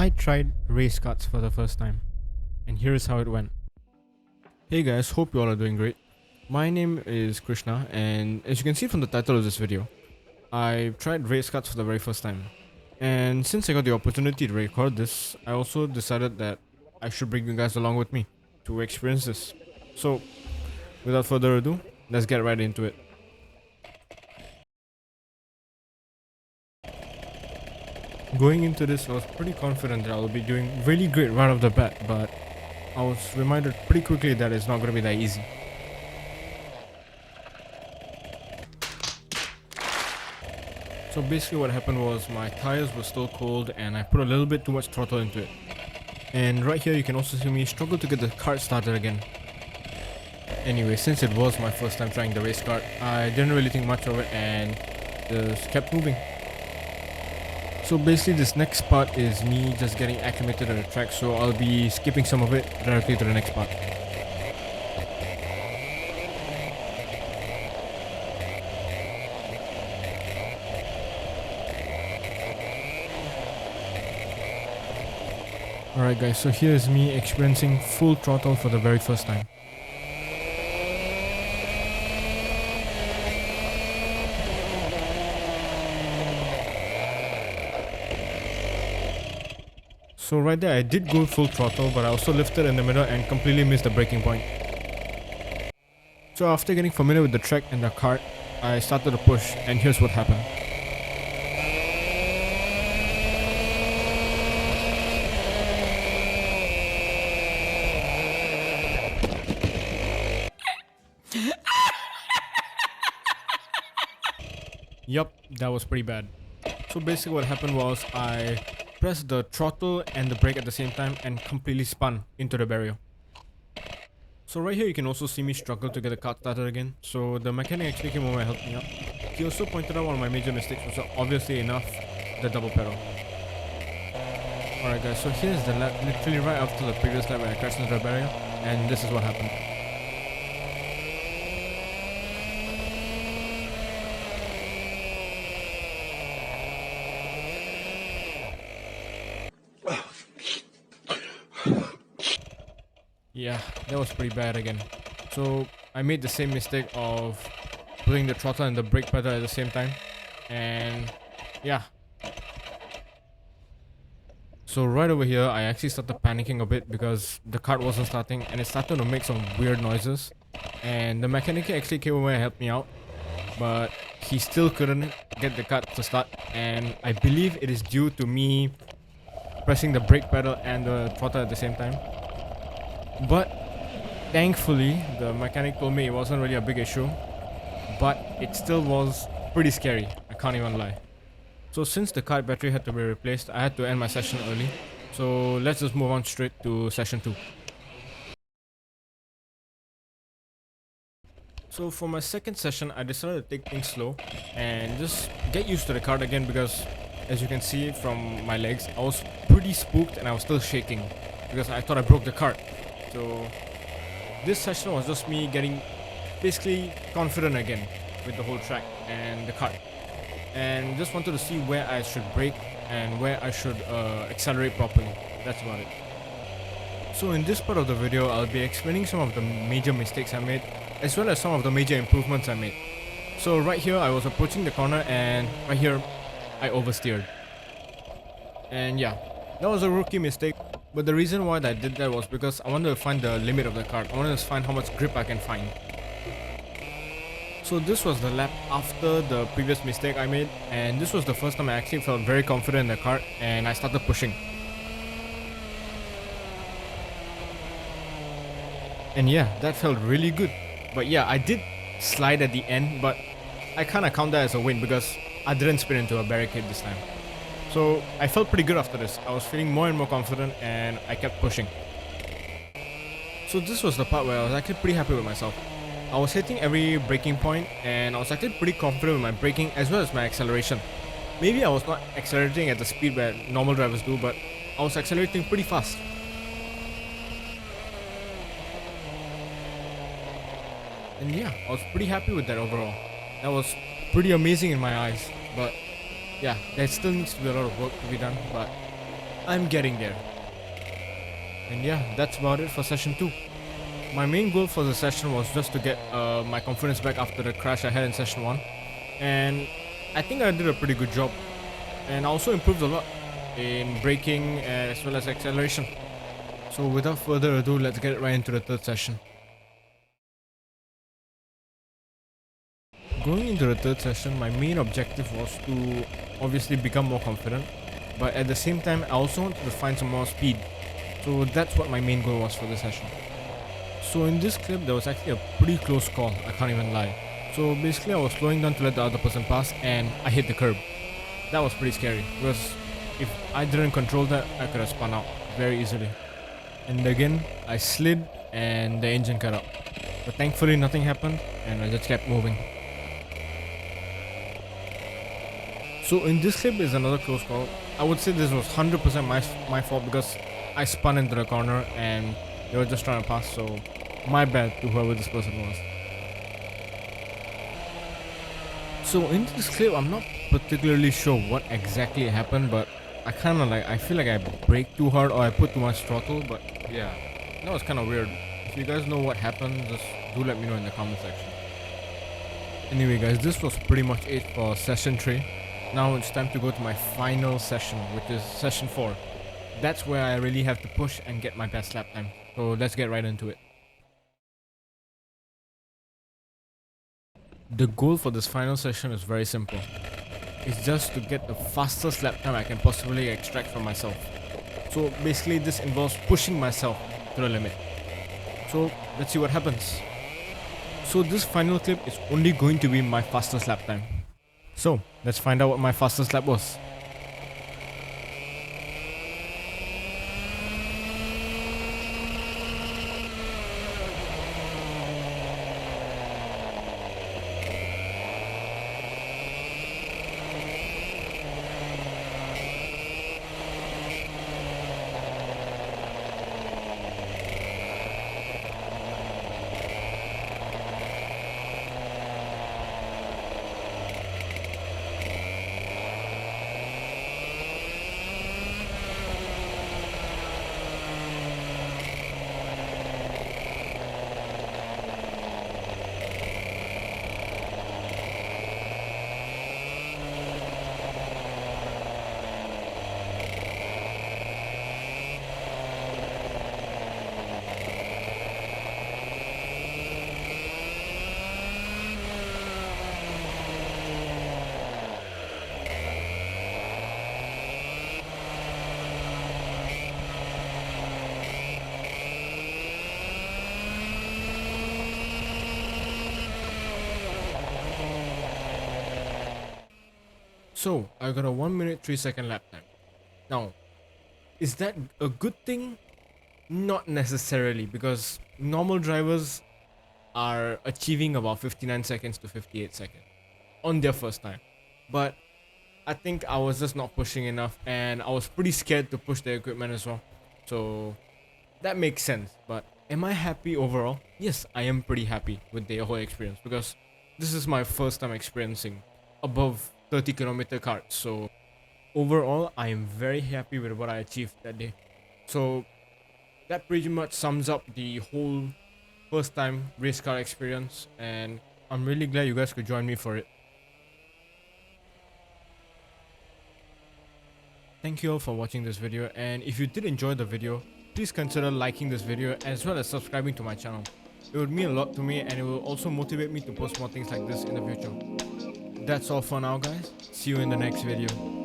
I tried race karts for the first time, and here's how it went. Hey guys, hope you all are doing great. My name is Krishna, and as you can see from the title of this video, I tried race karts for the very first time. And since I got the opportunity to record this, I also decided that I should bring you guys along with me to experience this. So, without further ado, let's get right into it. Going into this, I was pretty confident that I would be doing really great right off the bat, but I was reminded pretty quickly that it's not going to be that easy. So basically what happened was my tires were still cold and I put a little bit too much throttle into it. And right here you can also see me struggle to get the kart started again. Anyway, since it was my first time trying the race kart, I didn't really think much of it and just kept moving. So basically this next part is me just getting acclimated to the track, so I'll be skipping some of it directly to the next part. Alright guys, so here's me experiencing full throttle for the very first time. So right there I did go full throttle, but I also lifted in the middle and completely missed the braking point. So after getting familiar with the track and the kart, I started to push, and here's what happened. Yup, that was pretty bad. So basically what happened was I pressed the throttle and the brake at the same time and completely spun into the barrier. So right here you can also see me struggle to get the kart started again. So the mechanic actually came over and helped me out. He also pointed out one of my major mistakes, which was obviously enough, the double pedal. Alright guys, so here's the lap literally right after the previous lap where I crashed into the barrier, and this is what happened. Yeah, that was pretty bad again. So I made the same mistake of putting the throttle and the brake pedal at the same time, and yeah. So right over here I actually started panicking a bit because the kart wasn't starting and it started to make some weird noises, and the mechanic actually came over and helped me out, but he still couldn't get the kart to start, and I believe it is due to me pressing the brake pedal and the throttle at the same time. But thankfully the mechanic told me it wasn't really a big issue, but it still was pretty scary, I can't even lie. So since the kart battery had to be replaced, I had to end my session early. So let's just move on straight to session 2. So for my second session I decided to take things slow and just get used to the kart again, because as you can see from my legs, I was pretty spooked and I was still shaking because I thought I broke the kart. So this session was just me getting basically confident again with the whole track and the kart, and just wanted to see where I should brake and where I should accelerate properly. That's about it. So in this part of the video I'll be explaining some of the major mistakes I made, as well as some of the major improvements I made. So right here I was approaching the corner, and right here I oversteered, and yeah, that was a rookie mistake. But the reason why I did that was because I wanted to find the limit of the kart. I wanted to find how much grip I can find. So this was the lap after the previous mistake I made, and this was the first time I actually felt very confident in the kart and I started pushing. And yeah, that felt really good. But yeah, I did slide at the end, but I kinda count that as a win because I didn't spin into a barricade this time. So I felt pretty good after this. I was feeling more and more confident and I kept pushing. So this was the part where I was actually pretty happy with myself. I was hitting every braking point and I was actually pretty confident with my braking as well as my acceleration. Maybe I was not accelerating at the speed where normal drivers do, but I was accelerating pretty fast. And yeah, I was pretty happy with that overall. That was pretty amazing in my eyes, but yeah, there still needs to be a lot of work to be done, but I'm getting there. And yeah, that's about it for session 2. My main goal for the session was just to get my confidence back after the crash I had in session 1. And I think I did a pretty good job. And I also improved a lot in braking as well as acceleration. So without further ado, let's get right into the third session. Going into the third session, my main objective was to obviously become more confident, but at the same time, I also wanted to find some more speed. So that's what my main goal was for this session. So in this clip, there was actually a pretty close call, I can't even lie. So basically, I was slowing down to let the other person pass, and I hit the curb. That was pretty scary, because if I didn't control that, I could have spun out very easily. And again, I slid, and the engine cut out. But thankfully, nothing happened, and I just kept moving. So in this clip is another close call. I would say this was 100% my fault because I spun into the corner and they were just trying to pass, so my bad to whoever this person was. So in this clip, I'm not particularly sure what exactly happened, but I feel like I braked too hard or I put too much throttle, but yeah, that was kind of weird. If you guys know what happened, just do let me know in the comment section. Anyway guys, this was pretty much it for session 3. Now it's time to go to my final session, which is session 4. That's where I really have to push and get my best lap time. So let's get right into it. The goal for this final session is very simple. It's just to get the fastest lap time I can possibly extract from myself. So basically this involves pushing myself to the limit. So let's see what happens. So this final clip is only going to be my fastest lap time. So let's find out what my fastest lap was. So I got a 1 minute 3 second lap time. Now, is that a good thing? Not necessarily, because normal drivers are achieving about 59 seconds to 58 seconds on their first time. But I think I was just not pushing enough, and I was pretty scared to push the equipment as well. So that makes sense. But am I happy overall? Yes, I am pretty happy with the whole experience, because this is my first time experiencing above 30-kilometer karts. So overall, I am very happy with what I achieved that day. So that pretty much sums up the whole first time race car experience, and I'm really glad you guys could join me for it. Thank you all for watching this video, and if you did enjoy the video, please consider liking this video as well as subscribing to my channel. It would mean a lot to me, and it will also motivate me to post more things like this in the future. That's all for now guys, see you in the next video.